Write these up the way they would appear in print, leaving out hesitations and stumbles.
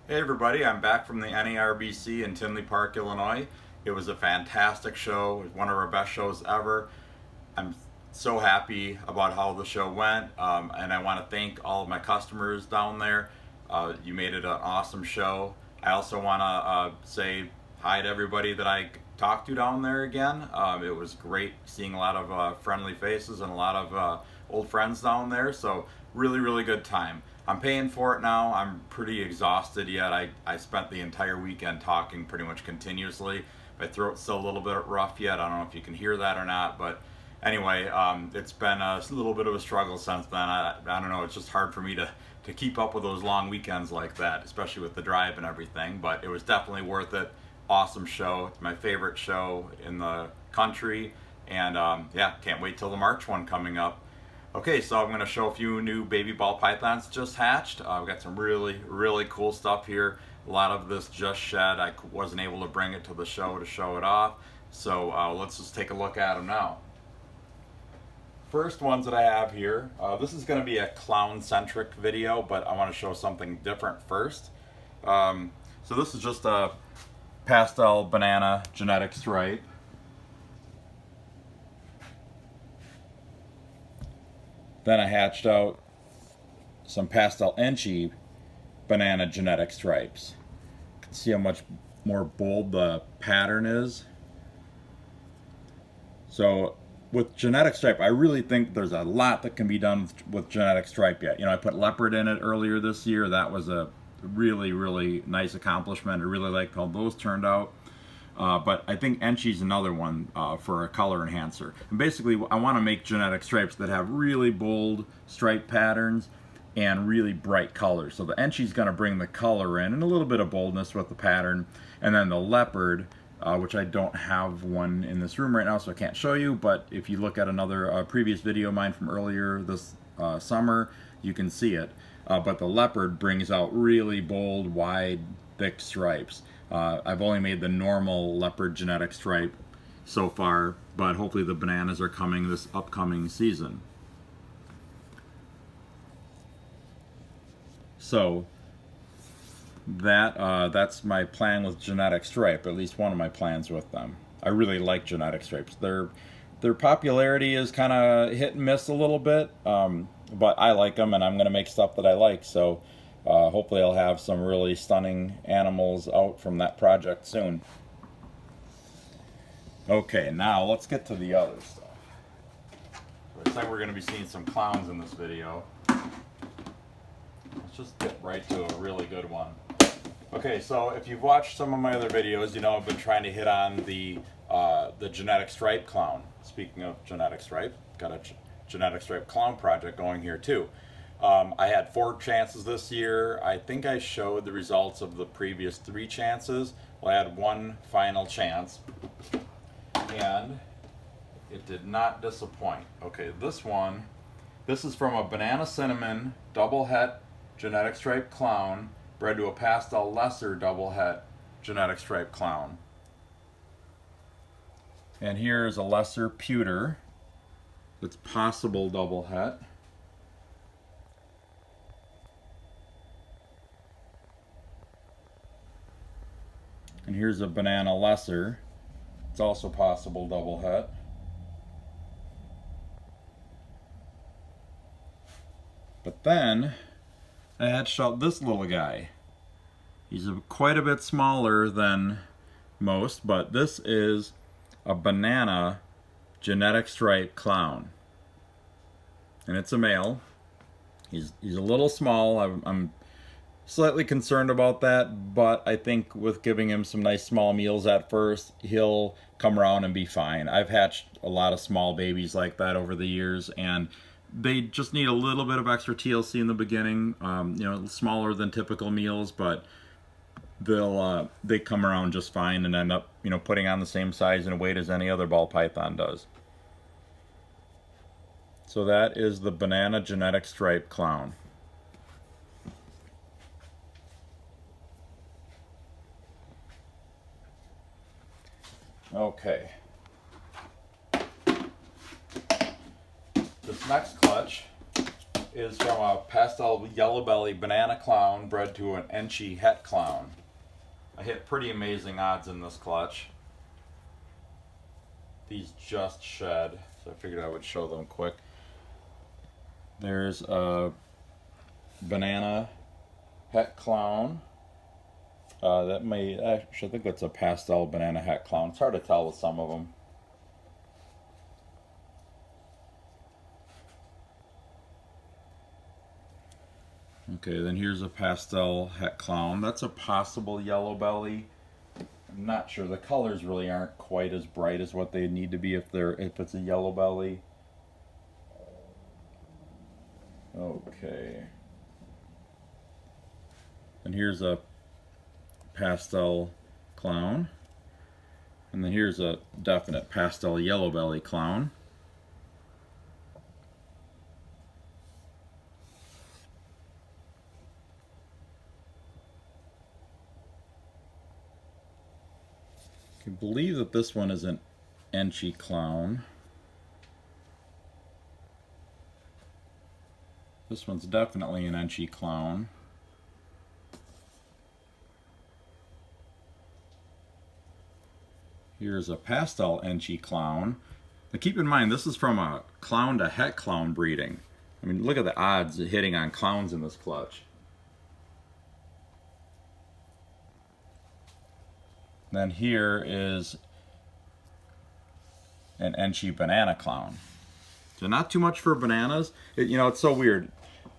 Hey everybody, I'm back from the NARBC in Tinley Park, Illinois. It was a fantastic show. It was one of our best shows ever. I'm so happy about how the show went, and I want to thank all of my customers down there. You made it an awesome show. I also want to say hi to everybody that I talked to down there again. It was great seeing a lot of friendly faces and a lot of old friends down there, so really good time. I'm paying for it now. I'm pretty exhausted yet. I spent the entire weekend talking pretty much continuously. My throat's still a little bit rough yet. I don't know if you can hear that or not, but anyway, it's been a little bit of a struggle since then. I don't know, it's just hard for me to keep up with those long weekends like that, especially with the drive and everything, but it was definitely worth it. Awesome show. It's my favorite show in the country, and yeah, can't wait till the March one coming up. Okay, so I'm going to show a few new baby ball pythons just hatched. We've got some really cool stuff here. A lot of this just shed. I wasn't able to bring it to the show to show it off. So let's just take a look at them now. First ones that I have here, this is going to be a clown-centric video, but I want to show something different first. So this is just a pastel banana genetic stripe. Then I hatched out some pastel enchy banana genetic stripes. You can see how much more bold the pattern is. So with genetic stripe, I really think there's a lot that can be done with genetic stripe yet. You know, I put leopard in it earlier this year. That was a really nice accomplishment. I really like how those turned out. But I think Enchy's another one for a color enhancer. And basically, I want to make genetic stripes that have really bold stripe patterns and really bright colors. So the Enchy's going to bring the color in and a little bit of boldness with the pattern. And then the leopard, which I don't have one in this room right now, so I can't show you. But if you look at another previous video of mine from earlier this summer, you can see it. But the leopard brings out really bold, wide, thick stripes. I've only made the normal leopard genetic stripe so far, but hopefully the bananas are coming this upcoming season. So that's my plan with genetic stripe, at least one of my plans with them. I really like genetic stripes. Their popularity is kind of hit and miss a little bit, but I like them and I'm going to make stuff that I like, so hopefully I'll have some really stunning animals out from that project soon. Okay, now let's get to the other stuff. Looks like we're going to be seeing some clowns in this video. Let's just get right to a really good one. Okay, so if you've watched some of my other videos, you know I've been trying to hit on the genetic stripe clown. Speaking of genetic stripe, got a genetic stripe clown project going here too. I had 4 chances this year. I think I showed the results of the previous 3 chances. Well, I had 1 final chance, and it did not disappoint. Okay, this is from a banana cinnamon double het genetic stripe clown bred to a pastel lesser double het genetic stripe clown. And here's a lesser pewter that's possible double het. And here's a banana lesser. It's also possible double het. But then I hatched out this little guy. He's quite a bit smaller than most, but this is a banana genetic stripe clown. And it's a male. He's a little small. I'm slightly concerned about that, but I think with giving him some nice small meals at first, he'll come around and be fine. I've hatched a lot of small babies like that over the years, and they just need a little bit of extra TLC in the beginning, you know, smaller than typical meals, but they come around just fine and end up, you know, putting on the same size and weight as any other ball python does. So that is the banana genetic stripe clown. Okay. This next clutch is from a pastel yellow belly banana clown bred to an Enchi het clown. I hit pretty amazing odds in this clutch. These just shed, so I figured I would show them quick. There's a banana het clown. That may, actually, I think that's a pastel banana het clown. It's hard to tell with some of them. Okay, then here's a pastel het clown. That's a possible yellow belly. I'm not sure. The colors really aren't quite as bright as what they need to be if it's a yellow belly. Okay. And here's a pastel clown. And then here's a definite pastel yellow belly clown. I believe that this one is an Enchi clown. This one's definitely an Enchi clown. Here's a pastel Enchi clown. Now keep in mind, this is from a clown to het clown breeding. I mean, look at the odds of hitting on clowns in this clutch. Then here is an Enchi banana clown. So not too much for bananas. It's so weird.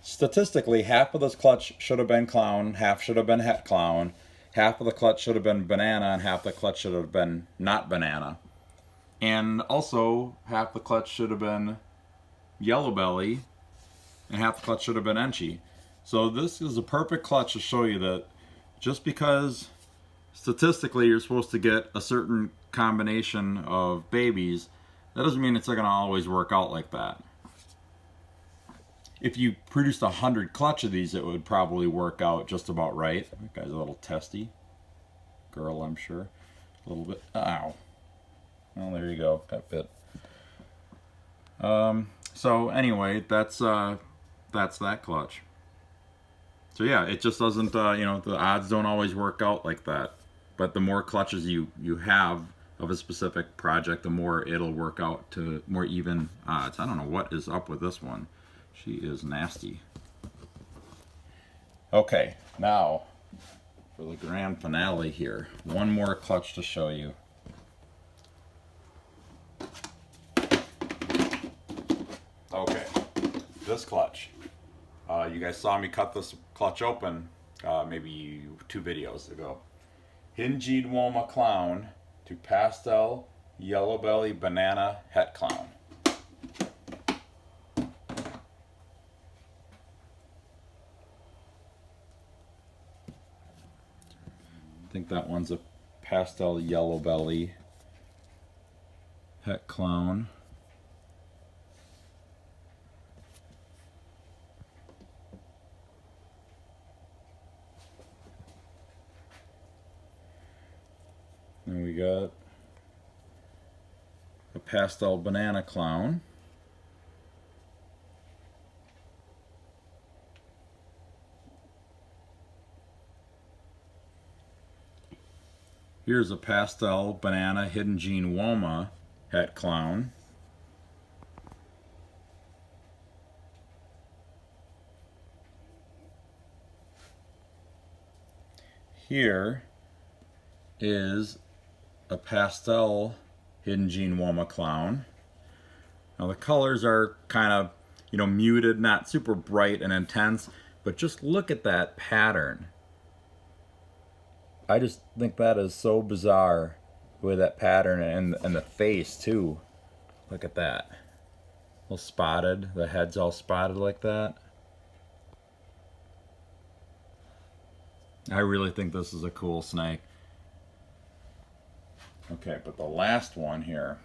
Statistically, half of this clutch should have been clown, half should have been het clown, half of the clutch should have been banana, and half the clutch should have been not banana. And also, half the clutch should have been yellow belly, and half the clutch should have been Enchi. So this is a perfect clutch to show you that just because statistically you're supposed to get a certain combination of babies, that doesn't mean it's not going to always work out like that. If you produced 100 clutch of these, it would probably work out just about right. That guy's a little testy. Girl, I'm sure. A little bit. Ow. Well, there you go. Got bit. So anyway, that's that clutch. So yeah, it just doesn't, the odds don't always work out like that. But the more clutches you have of a specific project, the more it'll work out to more even odds. I don't know what is up with this one. She is nasty. Okay, now for the grand finale here. One more clutch to show you. Okay, this clutch. You guys saw me cut this clutch open maybe 2 videos ago. Hinged Woma Clown to pastel yellow belly banana het clown. I think that one's a pastel yellow belly het clown. Then we got a pastel banana clown. Here's a pastel banana hidden gene Woma het clown. Here is a pastel hidden gene Woma clown. Now the colors are kind of, muted, not super bright and intense, but just look at that pattern. I just think that is so bizarre with that pattern and the face too. Look at that. All spotted, the head's all spotted like that. I really think this is a cool snake. Okay, but the last one here.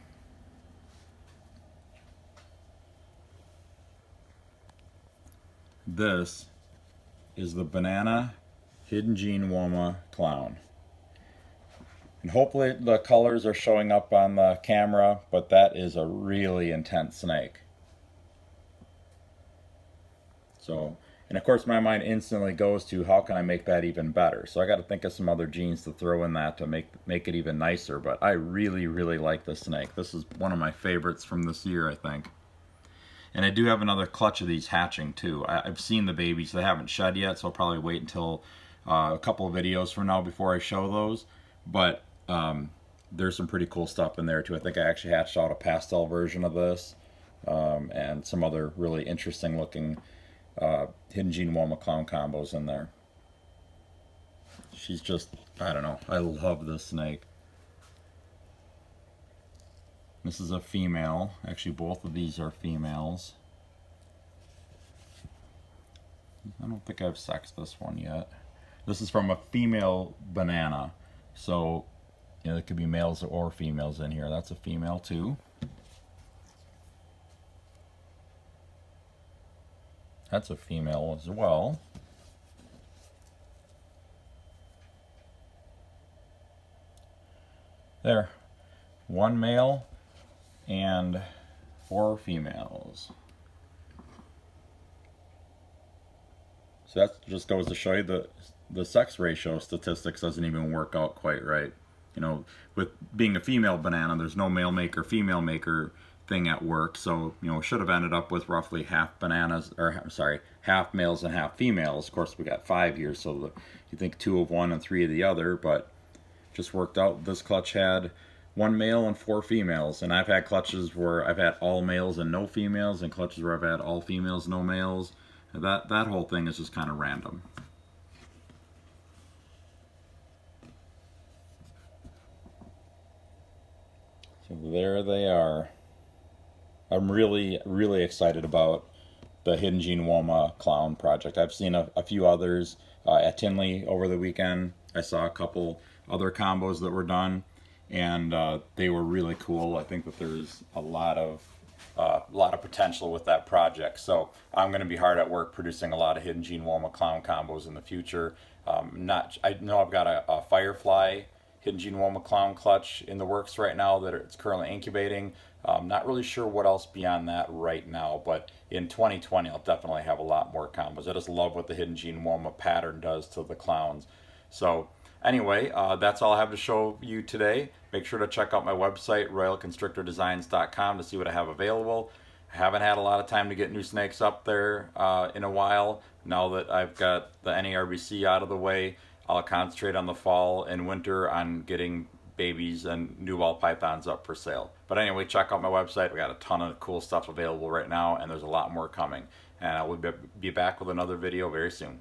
This is the banana hidden gene Woma clown. And hopefully the colors are showing up on the camera, but that is a really intense snake. So, and of course my mind instantly goes to how can I make that even better. So I got to think of some other genes to throw in that to make it even nicer. But I really, really like this snake. This is one of my favorites from this year, I think. And I do have another clutch of these hatching too. I've seen the babies. They haven't shed yet, so I'll probably wait until a couple of videos from now before I show those. But there's some pretty cool stuff in there too. I think I actually hatched out a pastel version of this, and some other really interesting looking hidden gene Woma clown combos in there. She's just, I don't know, I love this snake. This is a female. Actually, both of these are females. I don't think I've sexed this one yet. This is from a female banana. So, you know, there could be males or females in here. That's a female too. That's a female as well. There. One male and 4 females. So that just goes to show you the sex ratio statistics doesn't even work out quite right. You know, with being a female banana, there's no male maker, female maker thing at work. So, you know, should have ended up with roughly half bananas, or I'm sorry, half males and half females. Of course, we got 5 here, so you think 2 of one and 3 of the other, but just worked out. This clutch had 1 male and 4 females, and I've had clutches where I've had all males and no females, and clutches where I've had all females, no males. That whole thing is just kind of random. So there they are. I'm really, really excited about the Hidden Gene Woma clown project. I've seen a few others at Tinley over the weekend. I saw a couple other combos that were done, and they were really cool. I think that there's a lot of potential with that project. So I'm going to be hard at work producing a lot of Hidden Gene Woma clown combos in the future. I know I've got a Firefly Hidden Gene Woma clown clutch in the works right now that it's currently incubating. Not really sure what else beyond that right now, but in 2020 I'll definitely have a lot more combos. I just love what the Hidden Gene Woma pattern does to the clowns. So anyway, that's all I have to show you today. Make sure to check out my website, royalconstrictordesigns.com, to see what I have available. I haven't had a lot of time to get new snakes up there in a while. Now that I've got the NARBC out of the way, I'll concentrate on the fall and winter on getting babies and new ball pythons up for sale. But anyway, check out my website. We got a ton of cool stuff available right now, and there's a lot more coming. And I will be back with another video very soon.